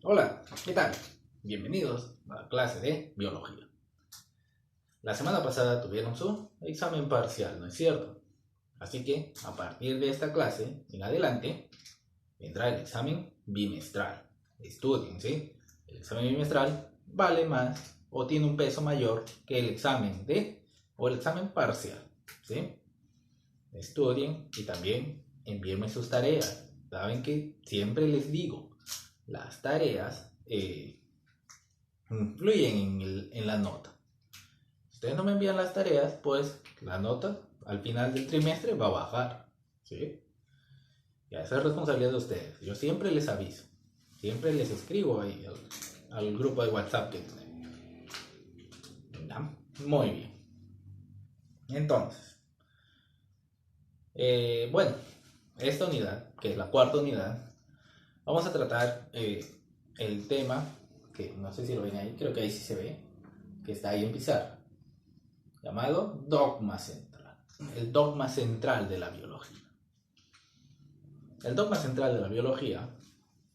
Hola, ¿qué tal? Bienvenidos a la clase de biología. La semana pasada tuvieron su examen parcial, ¿no es cierto? Así que a partir de esta clase en adelante vendrá el examen bimestral. Estudien, ¿sí? El examen bimestral vale más o tiene un peso mayor que el examen o el examen parcial, ¿sí? Estudien y también envíenme sus tareas. Saben que siempre les digo, las tareas influyen en la nota. Si ustedes no me envían las tareas, pues la nota al final del trimestre va a bajar, ¿sí? Ya esa es responsabilidad de ustedes. Yo siempre les aviso, siempre les escribo ahí al grupo de WhatsApp que tenemos. Muy bien. Entonces, bueno, esta unidad, que es la cuarta unidad, vamos a tratar el tema, que no sé si lo ven ahí, creo que ahí sí se ve, que está ahí en pizarra, llamado dogma central. El dogma central de la biología. El dogma central de la biología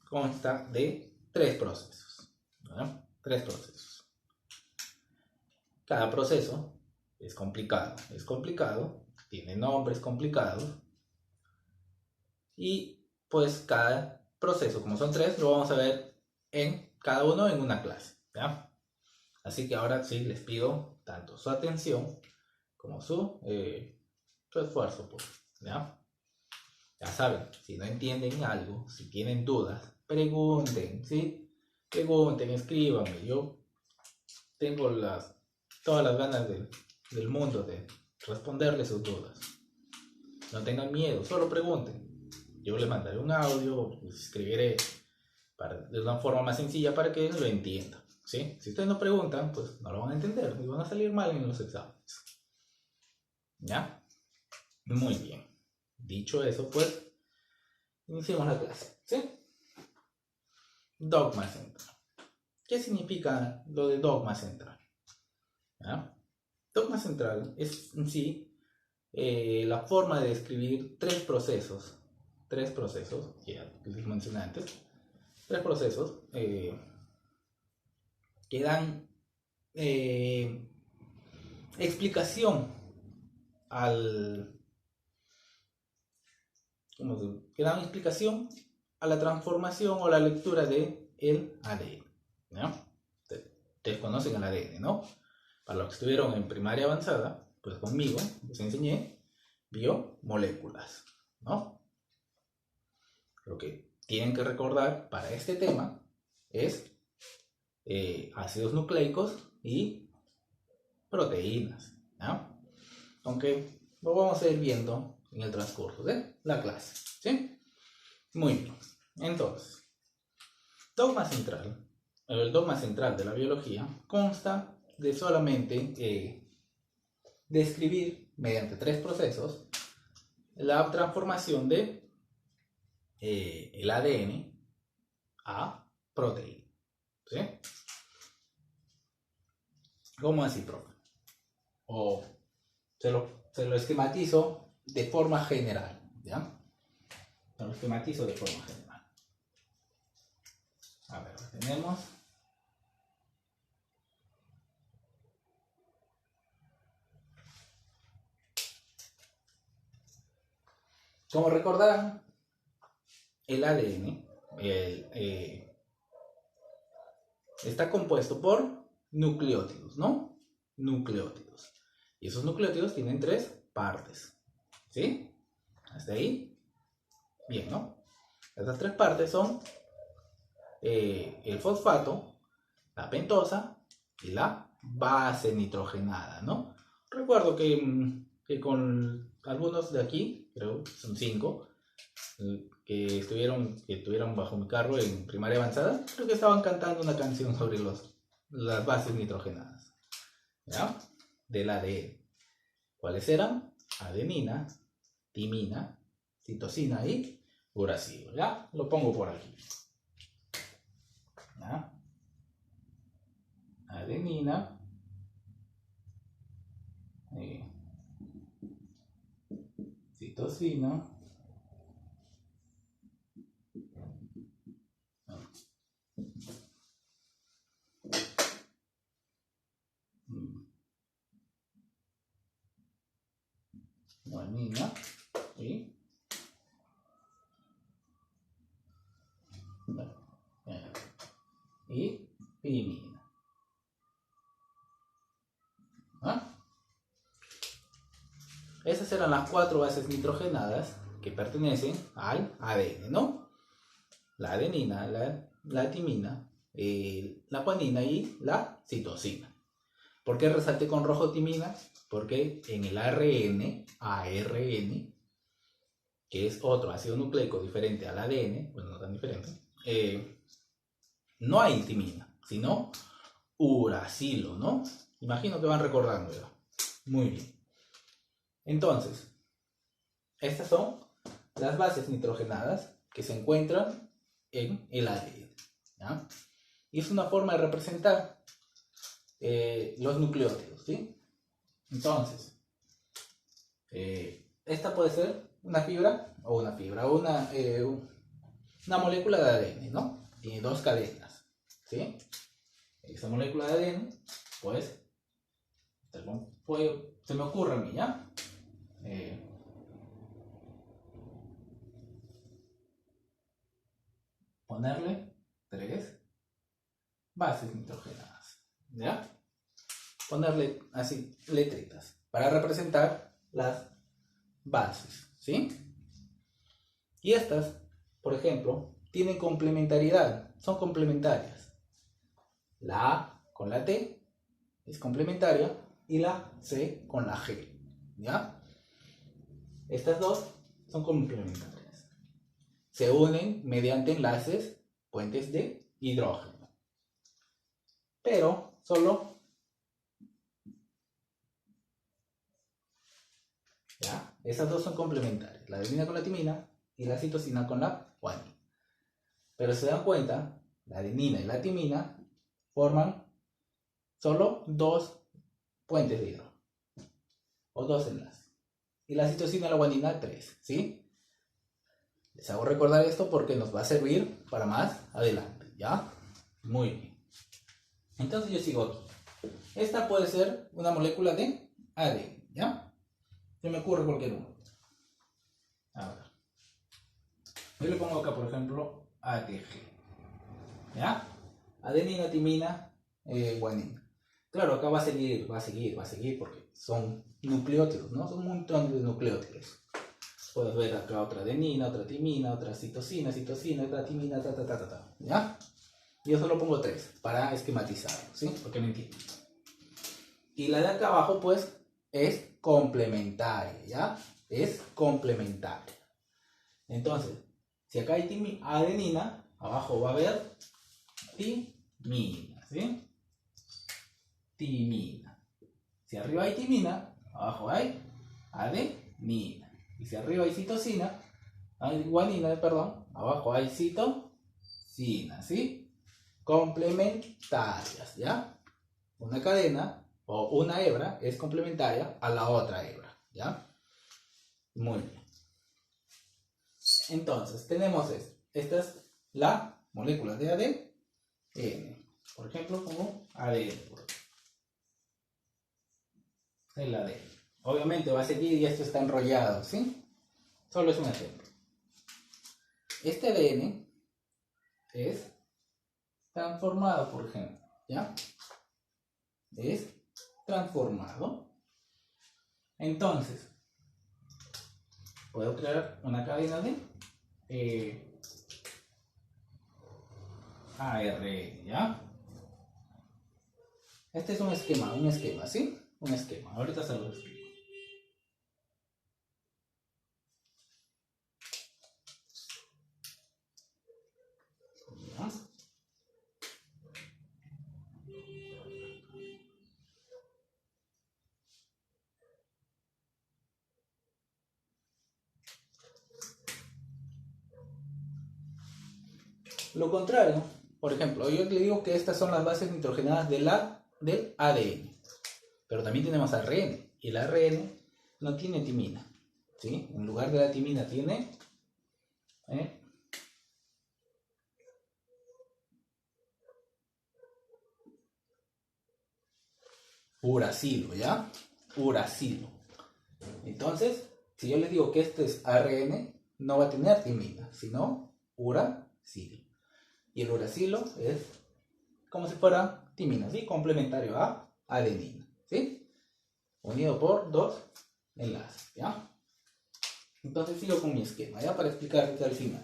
consta de tres procesos. ¿No? Tres procesos. Cada proceso es complicado, tiene nombres complicados y pues cada proceso, como son tres, lo vamos a ver en cada uno en una clase. ¿Ya? Así que ahora sí les pido tanto su atención como su esfuerzo. Pues, ¿ya? Ya saben, si no entienden algo, si tienen dudas, pregunten, ¿sí? Pregunten, escríbanme. Yo tengo todas las ganas del mundo de responderles sus dudas. No tengan miedo, solo pregunten. Yo les mandaré un audio, les escribiré de una forma más sencilla para que lo entiendan, ¿sí? Si ustedes no preguntan, pues no lo van a entender y van a salir mal en los exámenes. ¿Ya? Muy bien. Dicho eso, pues, iniciemos la clase, ¿sí? Dogma central. ¿Qué significa lo de dogma central? ¿Ya? Dogma central es en sí la forma de describir tres procesos, que ya les mencioné antes, tres procesos que dan explicación al, que dan explicación a la transformación o la lectura de el ADN. ¿No? Ustedes conocen el ADN, ¿no? Para los que estuvieron en primaria avanzada, pues conmigo les enseñé biomoléculas, ¿no? Lo que tienen que recordar para este tema es ácidos nucleicos y proteínas, ¿no? Aunque lo vamos a ir viendo en el transcurso de la clase, ¿sí? Muy bien. Entonces, el dogma central de la biología consta de solamente describir mediante tres procesos la transformación de el ADN a proteína, ¿sí? ¿Cómo así, profe? O se lo esquematizo de forma general, ¿ya? Se lo esquematizo de forma general. A ver, tenemos. Como recordarán, el ADN está compuesto por nucleótidos, ¿no? Nucleótidos. Y esos nucleótidos tienen tres partes, ¿sí? ¿Hasta ahí? Bien, ¿no? Estas tres partes son el fosfato, la pentosa y la base nitrogenada, ¿no? Recuerdo que con algunos de aquí, creo que son 5, que estuvieron bajo mi carro en primaria avanzada, creo que estaban cantando una canción sobre las bases nitrogenadas, ¿ya? Del ADN. ¿Cuáles eran? Adenina, timina, citosina y uracilo, ¿ya? Lo pongo por aquí. ¿Ya? Adenina, citosina, y timina. ¿Ah? Esas eran las 4 bases nitrogenadas que pertenecen al ADN, ¿no? La adenina, la timina, la guanina y la citosina. ¿Por qué resalté con rojo timina? Porque en el ARN, que es otro ácido nucleico diferente al ADN, bueno, no tan diferente, no hay timina, sino uracilo, ¿no? Imagino que van recordando ya. Muy bien. Entonces, estas son las bases nitrogenadas que se encuentran en el ADN, ¿ya? Y es una forma de representar los nucleótidos, ¿sí? Entonces, esta puede ser una fibra o una molécula de ADN, ¿no? Tiene 2 cadenas, ¿sí? Esa molécula de ADN, pues, se me ocurre a mí, ¿ya? Ponerle 3 bases nitrogenadas, ¿ya? Ponerle así letritas para representar las bases, ¿sí? Y estas, por ejemplo, tienen complementariedad, son complementarias. La A con la T es complementaria y la C con la G, ¿ya? Estas dos son complementarias. Se unen mediante enlaces, puentes de hidrógeno. Pero solo, ¿ya? Esas dos son complementarias, la adenina con la timina y la citosina con la guanina. Pero se dan cuenta, la adenina y la timina forman solo 2 puentes de hidrógeno o 2 enlaces. Y la citosina y la guanina 3, ¿sí? Les hago recordar esto porque nos va a servir para más adelante, ¿ya? Muy bien. Entonces yo sigo aquí. Esta puede ser una molécula de ADN, ¿ya? Se me ocurre cualquier uno. A ver. Yo le pongo acá, por ejemplo, ATG. ¿Ya? Adenina, timina, guanina. Claro, acá va a seguir porque son nucleótidos, ¿no? Son un montón de nucleótidos. Puedes ver acá otra adenina, otra timina, otra citosina, otra timina, ¿ya? Yo solo pongo 3 para esquematizarlo, ¿sí? Porque me entienden. Y la de acá abajo, pues, es complementaria, ¿ya? Es complementaria. Entonces, si acá hay adenina, abajo va a haber timina, ¿sí? Timina. Si arriba hay timina, abajo hay adenina. Y si arriba hay citosina, hay guanina, perdón, abajo hay citosina, ¿sí? Complementarias, ¿ya? Una cadena o una hebra es complementaria a la otra hebra, ¿ya? Muy bien. Entonces, tenemos esto. Esta es la molécula de ADN. Por ejemplo, como ADN. El ADN. Obviamente va a seguir y esto está enrollado, ¿sí? Solo es un ejemplo. Este ADN es transformado, por ejemplo, ¿ya? Es transformado. Entonces, puedo crear una cadena de ARN, ¿ya? Este es un esquema, ¿sí? Un esquema. Ahorita se lo explico. ¿Ya? Lo contrario, por ejemplo, yo le digo que estas son las bases nitrogenadas del ADN. Pero también tenemos ARN. Y el ARN no tiene timina, ¿sí? En lugar de la timina tiene uracilo, ¿ya? Uracilo. Entonces, si yo les digo que este es ARN, no va a tener timina, sino uracilo. Y el uracilo es como si fuera timina, ¿sí? Complementario a adenina, ¿sí? Unido por dos enlaces, ¿ya? Entonces sigo con mi esquema, ¿ya? Para explicarte al final.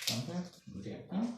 Entonces, de aquí.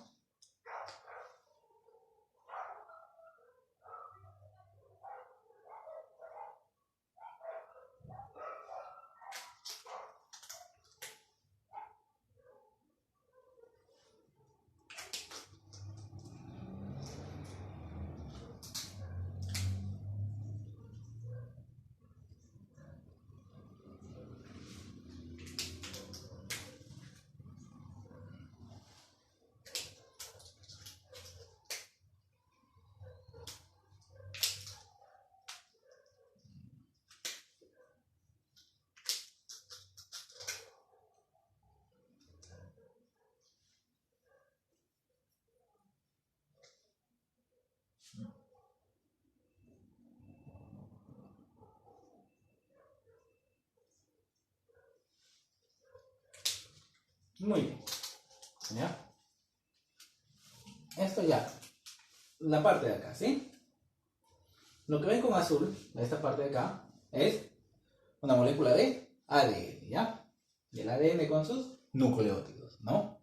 Muy bien, ¿ya? Esto ya, la parte de acá, ¿sí? Lo que ven con azul, esta parte de acá, es una molécula de ADN, ¿ya? Y el ADN con sus nucleótidos, ¿no?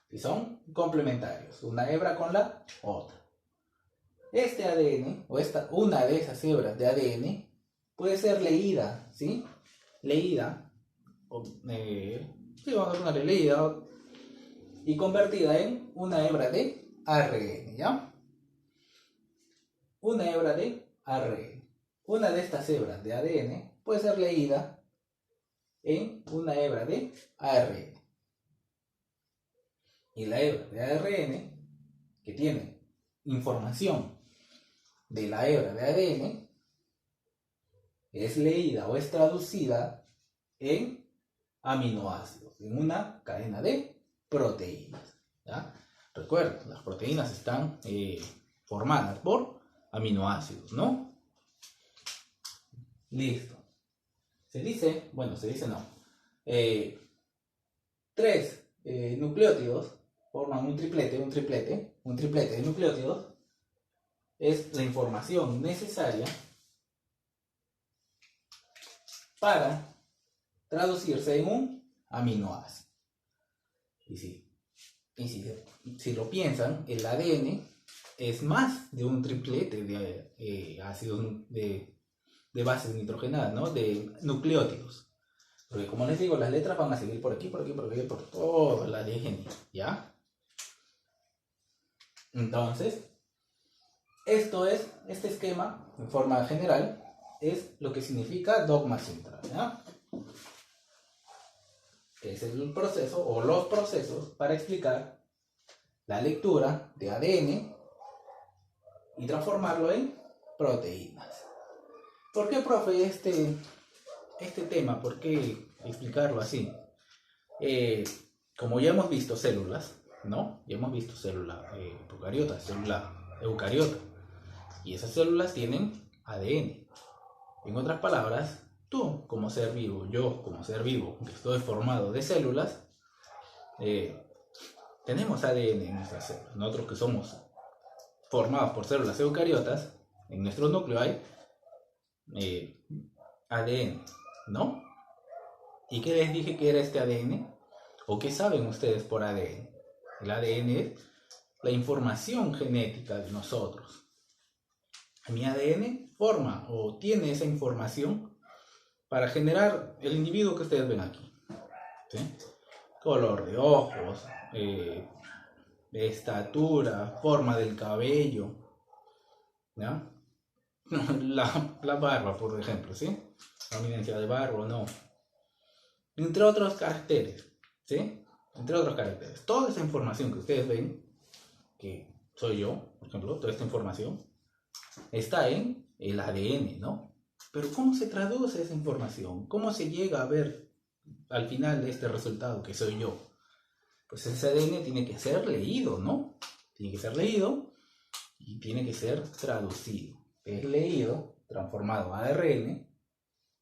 Y son complementarios, una hebra con la otra. Este ADN, o una de esas hebras de ADN, puede ser leída, ¿sí? Leída, sí, vamos a ponerle leída, y convertida en una hebra de ARN, ¿ya? Una hebra de ARN. Una de estas hebras de ADN puede ser leída en una hebra de ARN. Y la hebra de ARN, que tiene información de la hebra de ADN, es leída o es traducida en aminoácidos, en una cadena de proteínas, ¿ya? Recuerden, las proteínas están formadas por aminoácidos, ¿no? Listo. Se dice, bueno, se dice no. Tres nucleótidos forman un triplete de nucleótidos es la información necesaria para traducirse en un aminoácido. Y si lo piensan, el ADN es más de un triplete de ácidos de bases nitrogenadas, ¿no? De nucleótidos. Porque como les digo, las letras van a seguir por aquí, por aquí, por aquí, por todo el ADN, ¿ya? Entonces, este esquema, en forma general, es lo que significa dogma central, ¿ya? Que es el proceso o los procesos para explicar la lectura de ADN y transformarlo en proteínas. ¿Por qué, profe, este tema? ¿Por qué explicarlo así? Como ya hemos visto células, ¿no? Ya hemos visto célula procariota, célula eucariota. Y esas células tienen ADN. En otras palabras, tú como ser vivo, yo como ser vivo, que estoy formado de células, tenemos ADN en nuestras células. Nosotros que somos formados por células eucariotas, en nuestro núcleo hay ADN, ¿no? ¿Y qué les dije que era este ADN? ¿O qué saben ustedes por ADN? El ADN es la información genética de nosotros. Mi ADN forma o tiene esa información para generar el individuo que ustedes ven aquí, ¿sí? Color de ojos, estatura, forma del cabello, ¿ya? La barba, por ejemplo, ¿sí? Prominencia de barba o no. Entre otros caracteres, ¿sí? Entre otros caracteres. Toda esa información que ustedes ven, que soy yo, por ejemplo, toda esta información, está en el ADN, ¿no? Pero ¿cómo se traduce esa información? ¿Cómo se llega a ver al final este resultado que soy yo? Pues ese ADN tiene que ser leído, ¿no? Tiene que ser leído y tiene que ser traducido. Es leído, transformado a ARN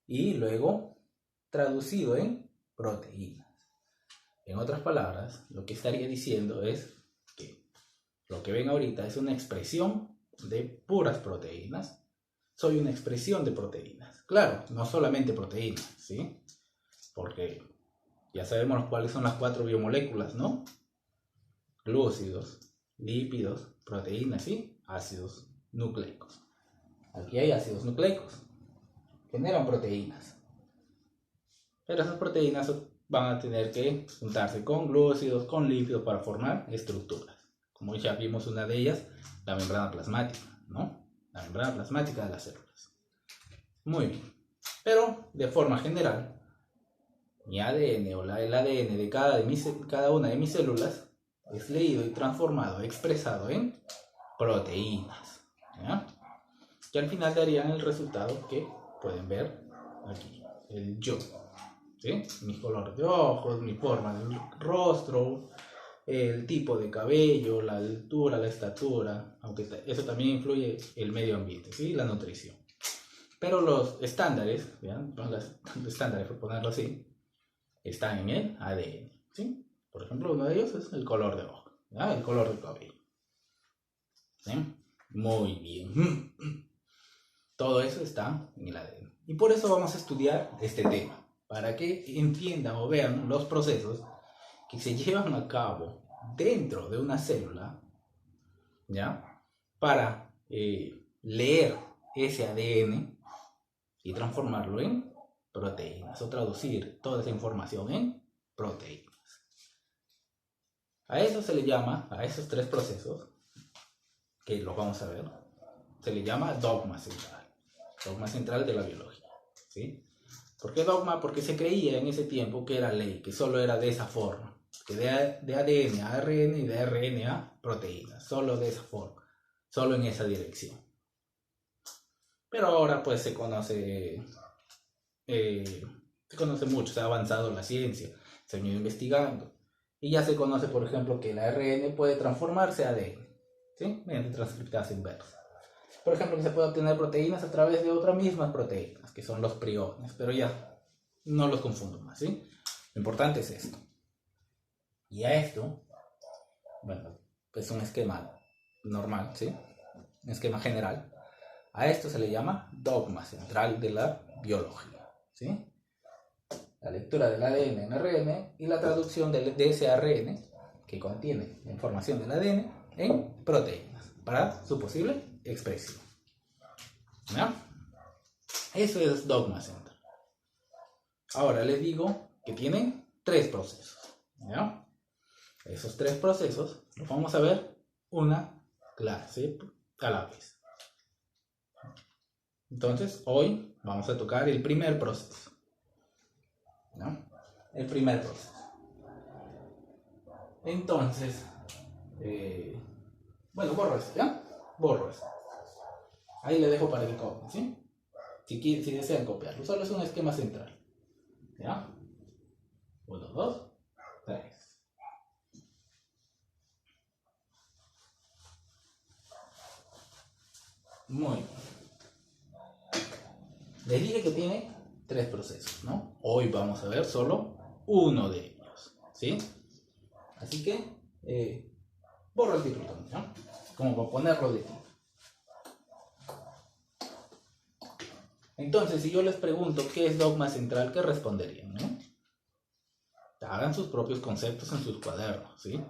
y luego traducido en proteínas. En otras palabras, lo que estaría diciendo es que lo que ven ahorita es una expresión de puras proteínas. Soy una expresión de proteínas. Claro, no solamente proteínas, ¿sí? Porque ya sabemos cuáles son las 4 biomoléculas, ¿no? Glúcidos, lípidos, proteínas y ácidos nucleicos. Aquí hay ácidos nucleicos. Generan proteínas. Pero esas proteínas van a tener que juntarse con glúcidos, con lípidos para formar estructuras. Como ya vimos una de ellas, la membrana plasmática, ¿no? La membrana plasmática de las células. Muy bien. Pero de forma general, mi ADN o el ADN de cada una de mis células es leído y transformado, expresado en proteínas, ¿ya? Que al final darían el resultado que pueden ver aquí, el yo, ¿sí? Mi color de ojos, mi forma del rostro, el tipo de cabello, la altura, la estatura, aunque eso también influye el medio ambiente, ¿sí? La nutrición. Pero los estándares, ¿vean? Los estándares, por ponerlo así, están en el ADN, ¿sí? Por ejemplo, uno de ellos es el color de ojos, ¿ya? El color del cabello. ¿Sí? Muy bien. Todo eso está en el ADN. Y por eso vamos a estudiar este tema, para que entiendan o vean los procesos que se llevan a cabo dentro de una célula, ¿ya? Para leer ese ADN y transformarlo en proteínas o traducir toda esa información en proteínas. A eso se le llama, a esos 3 procesos, que los vamos a ver, se le llama dogma central de la biología, ¿sí? ¿Por qué dogma? Porque se creía en ese tiempo que era ley, que solo era de esa forma, que de ADN a ARN y de ARN a proteínas, solo de esa forma, solo en esa dirección. Pero ahora pues se conoce mucho, se ha avanzado la ciencia, se ha ido investigando y ya se conoce, por ejemplo, que el ARN puede transformarse a ADN, ¿sí? Mediante transcriptasa inversa. Por ejemplo, que se puede obtener proteínas a través de otras mismas proteínas, que son los priones, pero ya no los confundo más, ¿sí? Lo importante es esto. Y a esto, bueno, es un esquema normal, ¿sí? Un esquema general. A esto se le llama dogma central de la biología, ¿sí? La lectura del ADN en ARN y la traducción de ese ARN que contiene la información del ADN en proteínas para su posible expresión. ¿Ya? Eso es dogma central. Ahora les digo que tienen 3 procesos. ¿Ya? Esos 3 procesos los vamos a ver una clase a la vez. Entonces, hoy vamos a tocar el primer proceso. ¿No? El primer proceso. Entonces, bueno, borro esto, ¿ya? Borro esto. Ahí le dejo para que copien, ¿sí? Si desean copiarlo. Solo es un esquema central. ¿Ya? 1, 2, 3. Muy bien. Les dije que tiene 3 procesos, ¿no? Hoy vamos a ver solo uno de ellos, ¿sí? Así que borro el título también, ¿no? Como para ponerlo de título. Entonces, si yo les pregunto qué es dogma central, ¿qué responderían, no? Hagan sus propios conceptos en sus cuadernos, ¿sí?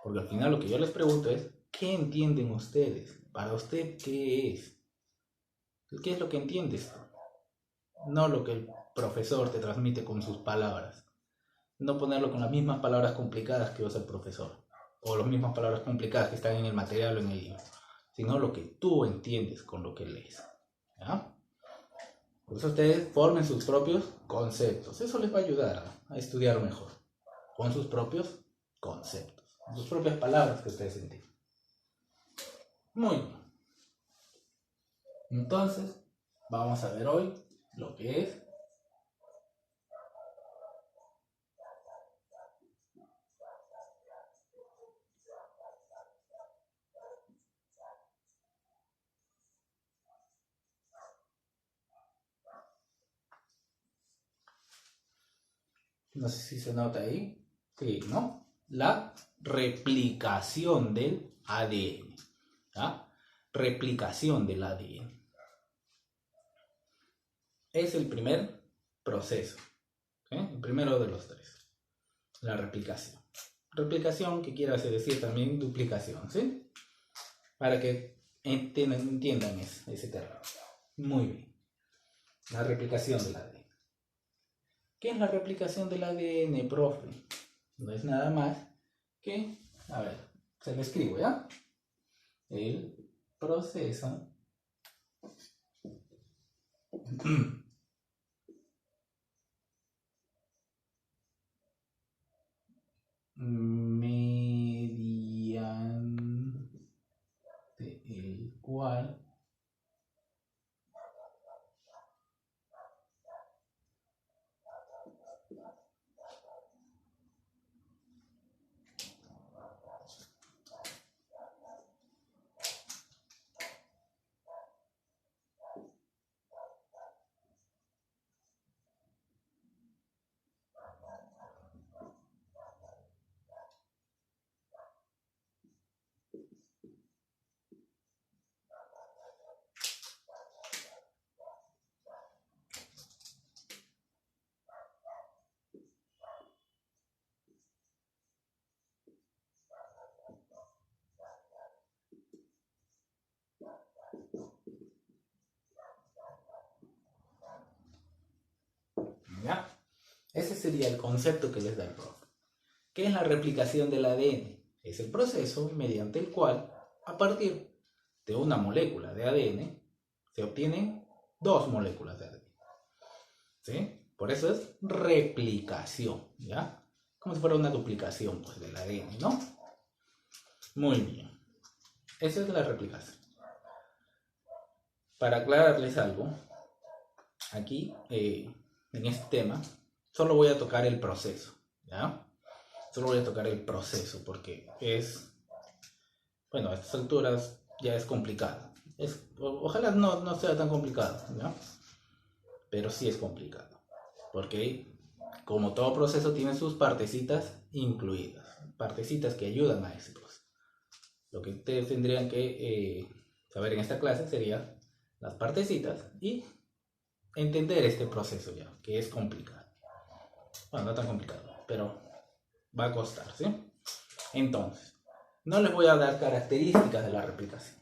Porque al final lo que yo les pregunto es, ¿qué entienden ustedes? Para usted, ¿qué es? ¿Qué es lo que entiendes tú? No lo que el profesor te transmite con sus palabras. No ponerlo con las mismas palabras complicadas que usa el profesor. O las mismas palabras complicadas que están en el material o en el libro. Sino lo que tú entiendes con lo que lees. ¿Ya? Por eso ustedes formen sus propios conceptos. Eso les va a ayudar a estudiar mejor. Con sus propios conceptos. Con sus propias palabras que ustedes entienden. Muy bien. Entonces, vamos a ver hoy lo que es no sé si se nota ahí. Sí, ¿no? La replicación del ADN. ¿Ya? Replicación del ADN. Es el primer proceso. El primero de los tres. La replicación. Replicación que quiere decir también duplicación, ¿sí? Para que entiendan ese término. Muy bien. La replicación del ADN. ¿Qué es la replicación del ADN, profe? No es nada más que, a ver, se lo escribo, ¿ya? El proceso mediante el cual ¿ya? Ese sería el concepto que les da el profe. ¿Qué es la replicación del ADN? Es el proceso mediante el cual, a partir de una molécula de ADN, se obtienen dos moléculas de ADN. ¿Sí? Por eso es replicación, ¿ya? Como si fuera una duplicación, pues, del ADN, ¿no? Muy bien. Esa es la replicación. Para aclararles algo, aquí, en este tema, solo voy a tocar el proceso, ¿ya? Solo voy a tocar el proceso porque bueno, a estas alturas ya es complicado. Ojalá no sea tan complicado, ¿ya? Pero sí es complicado. Porque como todo proceso tiene sus partecitas incluidas. Partecitas que ayudan a ese proceso. Lo que ustedes tendrían que saber en esta clase sería las partecitas y entender este proceso ya, que es complicado. Bueno, no tan complicado, pero va a costar, ¿sí? Entonces, no les voy a dar características de la replicación,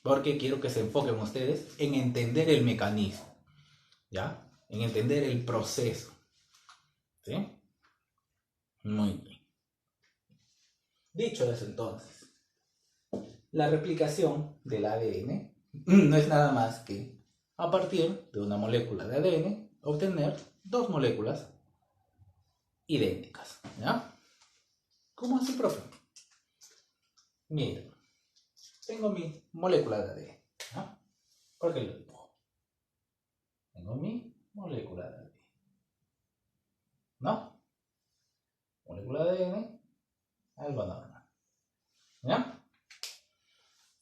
porque quiero que se enfoquen ustedes en entender el mecanismo, ¿ya? En entender el proceso, ¿sí? Muy bien. Dicho eso, entonces, la replicación del ADN no es nada más que, a partir de una molécula de ADN, obtener dos moléculas idénticas, ¿ya? ¿Cómo así, profe? Miren, tengo mi molécula de ADN, ¿ya? ¿Por qué lo dibujo? Tengo mi molécula de ADN, ¿no? Molécula de ADN, algo normal, ¿ya?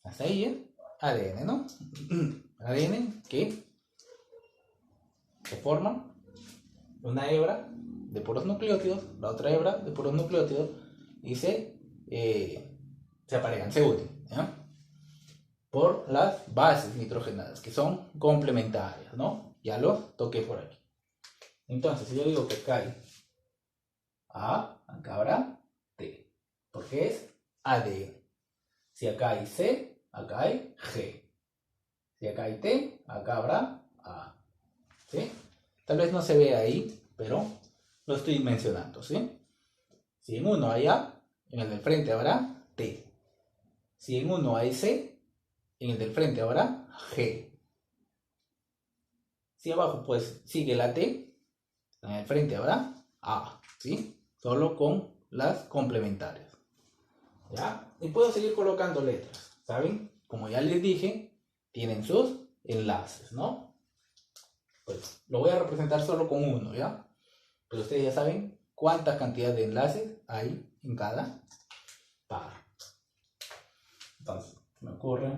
Hasta ahí, ADN, ¿no? ADN que se forma una hebra de puros nucleótidos, la otra hebra de puros nucleótidos, y se aparean, se unen, ¿ya? Por las bases nitrogenadas, que son complementarias, ¿no? Ya los toqué por aquí. Entonces, si yo digo que acá hay A, acá habrá T, porque es ADN. Si acá hay C, acá hay G. Si acá hay T, acá habrá A. ¿Sí? Tal vez no se vea ahí, pero lo estoy mencionando, ¿sí? Si en uno hay A, en el del frente habrá T. Si en uno hay C, en el del frente habrá G. Si abajo pues sigue la T, en el frente habrá A, ¿sí? Solo con las complementarias. ¿Ya? Y puedo seguir colocando letras, ¿saben? Como ya les dije, tienen sus enlaces, ¿no? Pues lo voy a representar solo con uno, ¿ya? Pero ustedes ya saben cuánta cantidad de enlaces hay en cada par. Entonces, me ocurre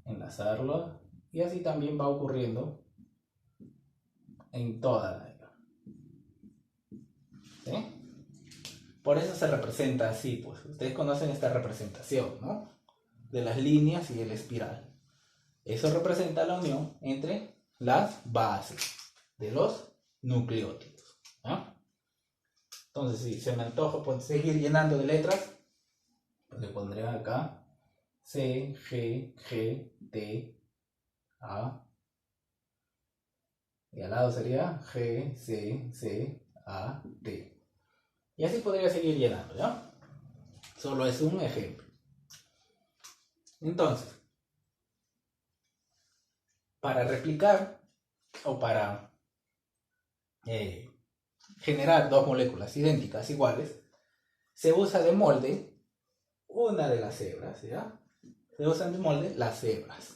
enlazarlo y así también va ocurriendo en toda la hebra. ¿Sí? Por eso se representa así, pues. Ustedes conocen esta representación, ¿no? De las líneas y el espiral. Eso representa la unión entre las bases de los nucleótidos, ¿no? Entonces, si se me antoja pues, seguir llenando de letras, pues le pondré acá C, G, T, A. Y al lado sería G, C, A, T. Y así podría seguir llenando, ¿ya? Solo es un ejemplo. Entonces, para replicar o para generar dos moléculas idénticas, iguales, se usa de molde una de las hebras, ¿ya? Se usan de molde las hebras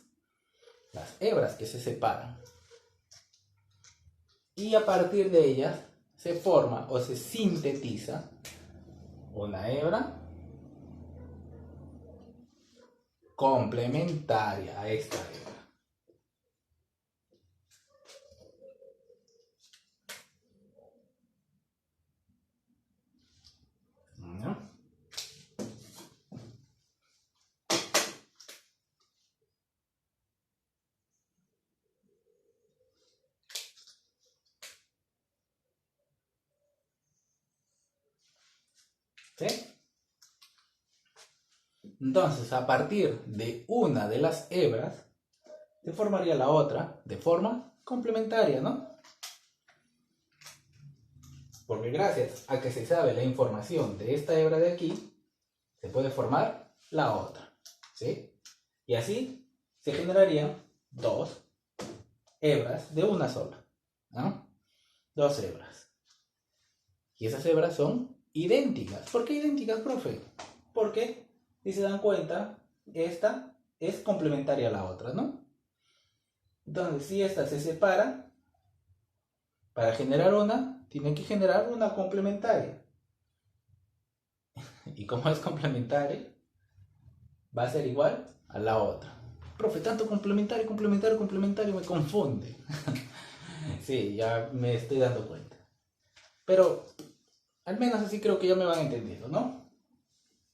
que se separan. Y a partir de ellas se forma o se sintetiza una hebra complementaria a esta hebra. ¿No? ¿Sí? Entonces, a partir de una de las hebras, se formaría la otra de forma complementaria, ¿no? Porque gracias a que se sabe la información de esta hebra de aquí, se puede formar la otra, ¿sí? Y así se generarían dos hebras de una sola, ¿no? Dos hebras. Y esas hebras son idénticas. ¿Por qué idénticas, profe? Porque, si se dan cuenta, esta es complementaria a la otra, ¿no? Entonces, si esta se separa, para generar una, tiene que generar una complementaria. Y como es complementaria, va a ser igual a la otra. Profe, tanto complementario, complementario, complementario, me confunde. Sí, ya me estoy dando cuenta. Pero, al menos así creo que ya me van entendiendo, ¿no?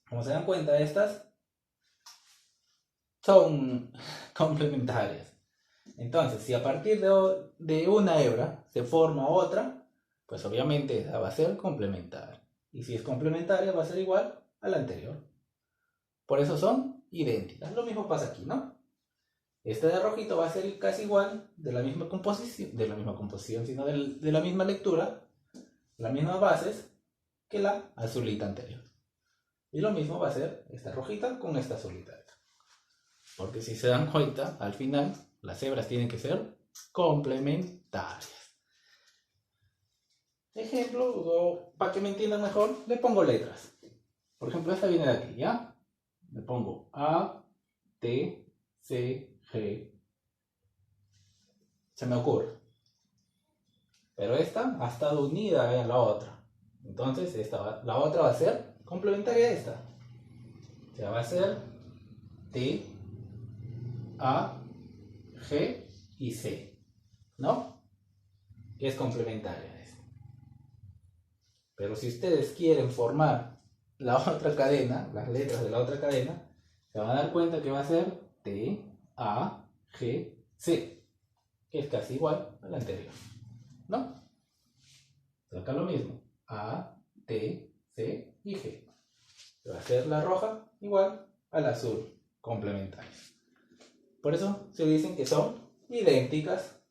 Como se dan cuenta, estas son complementarias. Entonces, si a partir de una hebra se forma otra, pues obviamente esa va a ser complementaria. Y si es complementaria, va a ser igual a la anterior. Por eso son idénticas. Lo mismo pasa aquí, ¿no? Este de rojito va a ser casi igual, de la misma composición, sino de la misma lectura, las mismas bases que la azulita anterior. Y lo mismo va a ser esta rojita con esta azulita. Porque si se dan cuenta, al final, las hebras tienen que ser complementarias. Ejemplo, para que me entiendan mejor, le pongo letras. Por ejemplo, esta viene de aquí, ¿ya? Le pongo A, T, C, G. Se me ocurre. Pero esta ha estado unida a la otra. Entonces, la otra va a ser complementaria a esta. O sea, va a ser T, A, G y C. ¿No? Es complementaria a esta. Pero si ustedes quieren formar la otra cadena, las letras de la otra cadena, se van a dar cuenta que va a ser T, A, G, C, que es casi igual a la anterior, ¿no? Acá lo mismo, A, T, C y G. Va a ser la roja igual al azul, complementarias. Por eso se dicen que son idénticas,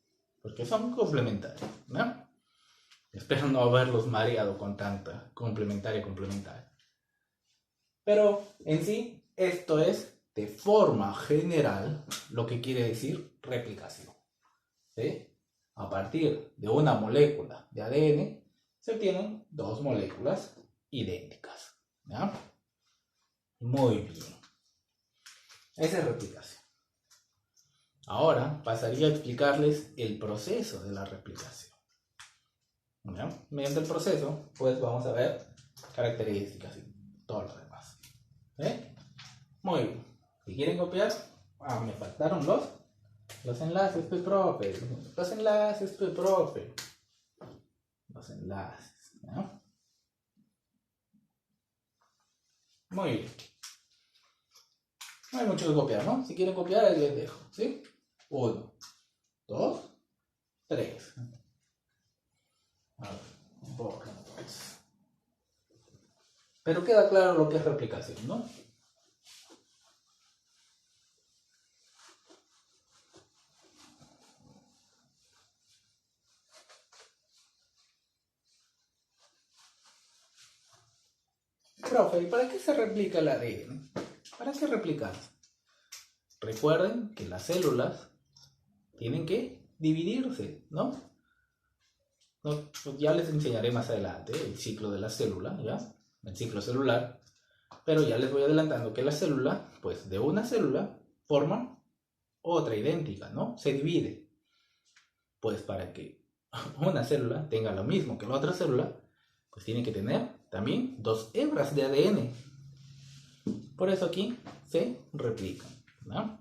porque son complementarias, ¿no? Espero no haberlos mareado con tanta complementaria. Pero en sí, esto es de forma general lo que quiere decir replicación. ¿Sí? A partir de una molécula de ADN se obtienen dos moléculas idénticas. ¿Ya? Muy bien. Esa es replicación. Ahora pasaría a explicarles el proceso de la replicación. ¿Ya? Mediante el proceso, pues vamos a ver características y todo lo demás. Muy bien. Si quieren copiar, me faltaron los enlaces, profe. Los enlaces, profe. Los enlaces. ¿Ya? Muy bien. No hay mucho que copiar, ¿no? Si quieren copiar, ahí les dejo, ¿sí? 1, 2, 3. A ver, borra entonces. Pero queda claro lo que es replicación, ¿no? Profe, ¿y para qué se replica el ADN? ¿Para qué replicar? Recuerden que las células tienen que dividirse, ¿no? Ya les enseñaré más adelante el ciclo de la célula, ¿ya? El ciclo celular. Pero ya les voy adelantando que la célula, pues de una célula, forma otra idéntica, ¿no? Se divide. Pues para que una célula tenga lo mismo que la otra célula, pues tiene que tener también 2 hebras de ADN. Por eso aquí se replican, ¿no?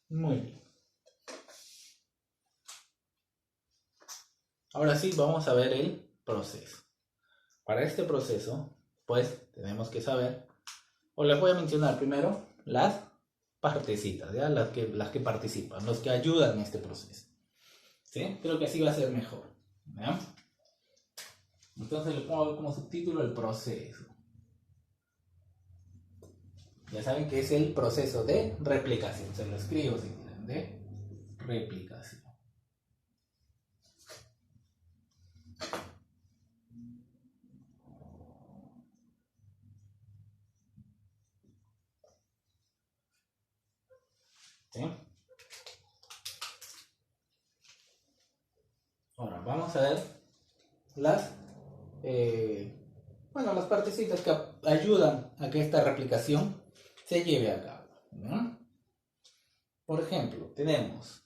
Muy bien. Ahora sí, vamos a ver el proceso. Para este proceso, pues tenemos que saber, o les voy a mencionar primero las partecitas, ¿ya? Las que participan, los que ayudan en este proceso. ¿Sí? Creo que así va a ser mejor, ¿ya? Entonces le pongo como subtítulo el proceso. Ya saben que es el proceso de replicación. Se lo escribo si quieren, de replicación. ¿Sí? Ahora vamos a ver las, las partecitas que ayudan a que esta replicación se lleve a cabo, ¿no? Por ejemplo, tenemos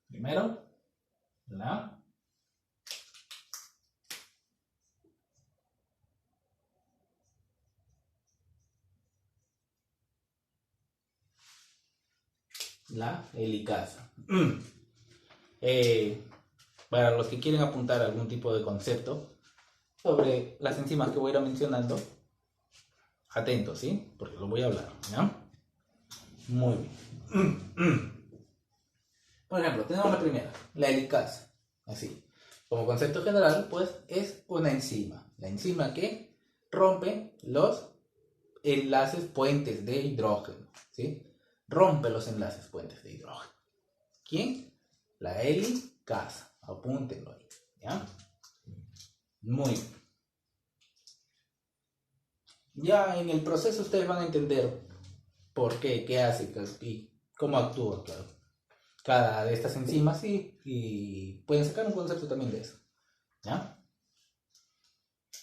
primero la helicasa. Para los que quieren apuntar algún tipo de concepto sobre las enzimas que voy a ir mencionando, atentos, ¿sí? Porque lo voy a hablar, ¿ya? Muy bien. Por ejemplo, tenemos la primera, la helicasa. Así. Como concepto general, pues es una enzima. La enzima que rompe los enlaces puentes de hidrógeno, ¿sí? Rompe los enlaces puentes de hidrógeno. ¿Quién? La helicasa. Apúntenlo ahí, ¿ya? Muy bien. Ya en el proceso ustedes van a entender por qué, qué hace y cómo actúa, claro, cada de estas enzimas y pueden sacar un concepto también de eso. ¿Ya?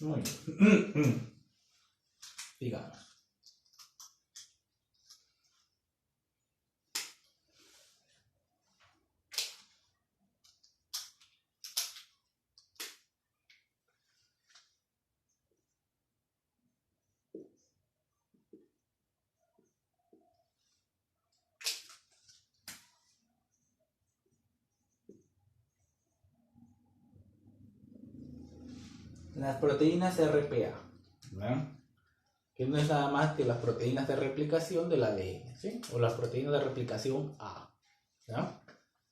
Muy bien. Digamos. Las proteínas RPA, ¿verdad? Que no es nada más que las proteínas de replicación del ADN, ¿sí? O las proteínas de replicación A, ¿ya?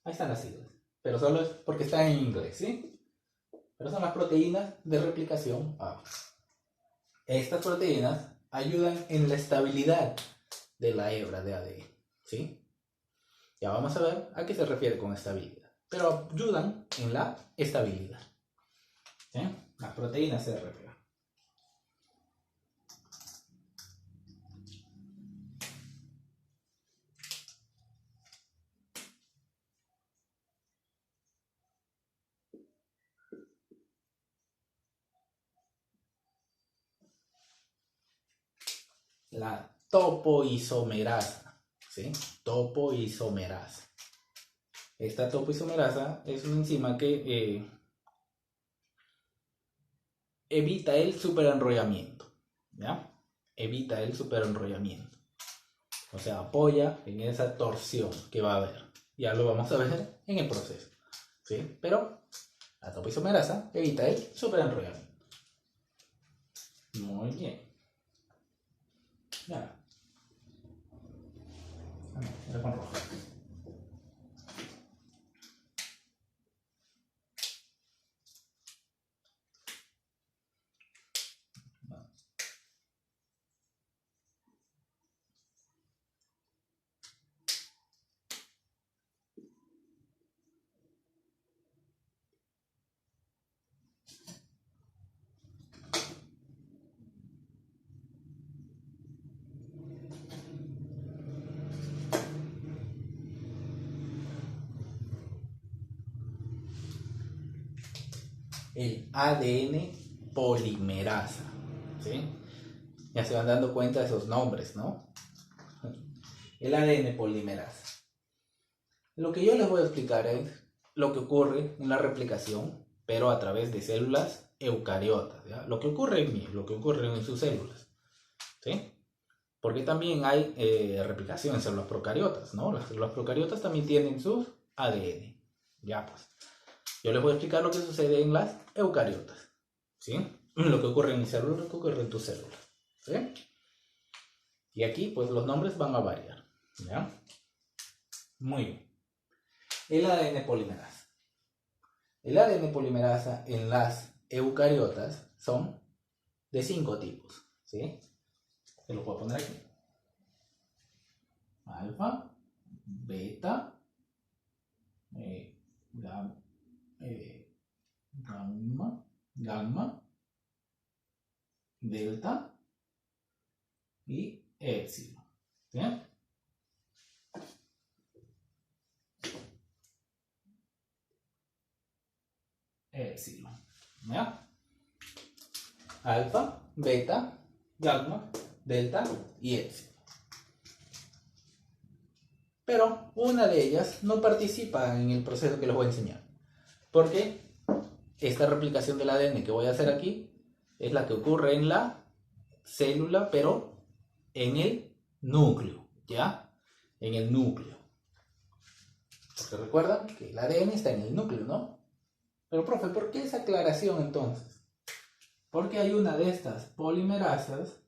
Ahí están las siglas, pero solo es porque está en inglés, ¿sí? Pero son las proteínas de replicación A. Estas proteínas ayudan en la estabilidad de la hebra de ADN, ¿sí? Ya vamos a ver a qué se refiere con estabilidad, pero ayudan en la estabilidad, ¿sí? Las proteínas RPA. La topoisomerasa, ¿sí? Topoisomerasa. Esta topoisomerasa es una enzima que evita el superenrollamiento, ¿ya? Evita el superenrollamiento. O sea, apoya en esa torsión que va a haber, Ya lo vamos a ver en el proceso, ¿sí? Pero la topoisomerasa evita el superenrollamiento. Muy bien. Ya. Era con rojo. El ADN polimerasa, ¿sí? Ya se van dando cuenta de esos nombres, ¿no? El ADN polimerasa. Lo que yo les voy a explicar es lo que ocurre en la replicación, pero a través de células eucariotas, ¿ya? Lo que ocurre en mí, lo que ocurre en sus células, ¿sí? Porque también hay replicación en células procariotas, ¿no? Las células procariotas también tienen sus ADN, ya pues. Yo les voy a explicar lo que sucede en las eucariotas, ¿sí? Lo que ocurre en mi célula, lo que ocurre en tu célula, ¿sí? Y aquí, pues, los nombres van a variar, ¿ya? Muy bien. El ADN polimerasa. El ADN polimerasa en las eucariotas son de 5 tipos, ¿sí? Te lo puedo poner aquí. Alfa, beta, gamma, delta y épsilon. ¿Sí? Épsilon. ¿Ya? Alfa, beta, gamma, delta y épsilon. Pero una de ellas no participa en el proceso que les voy a enseñar. Porque esta replicación del ADN que voy a hacer aquí es la que ocurre en la célula, pero en el núcleo, ¿ya? En el núcleo. Porque recuerdan que el ADN está en el núcleo, ¿no? Pero, profe, ¿por qué esa aclaración entonces? Porque hay una de estas polimerasas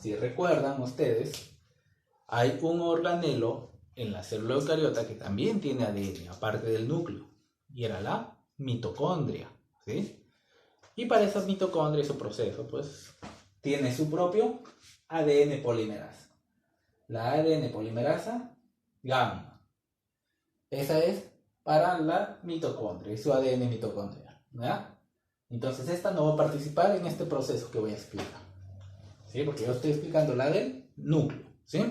si recuerdan ustedes, hay un organelo en la célula eucariota que también tiene ADN, aparte del núcleo, y era la mitocondria, ¿sí? Y para esa mitocondria y su proceso, pues, tiene su propio ADN polimerasa. La ADN polimerasa gamma. Esa es para la mitocondria y su ADN mitocondrial, ¿ya? Entonces esta no va a participar en este proceso que voy a explicar, ¿sí? Porque yo estoy explicando la del núcleo.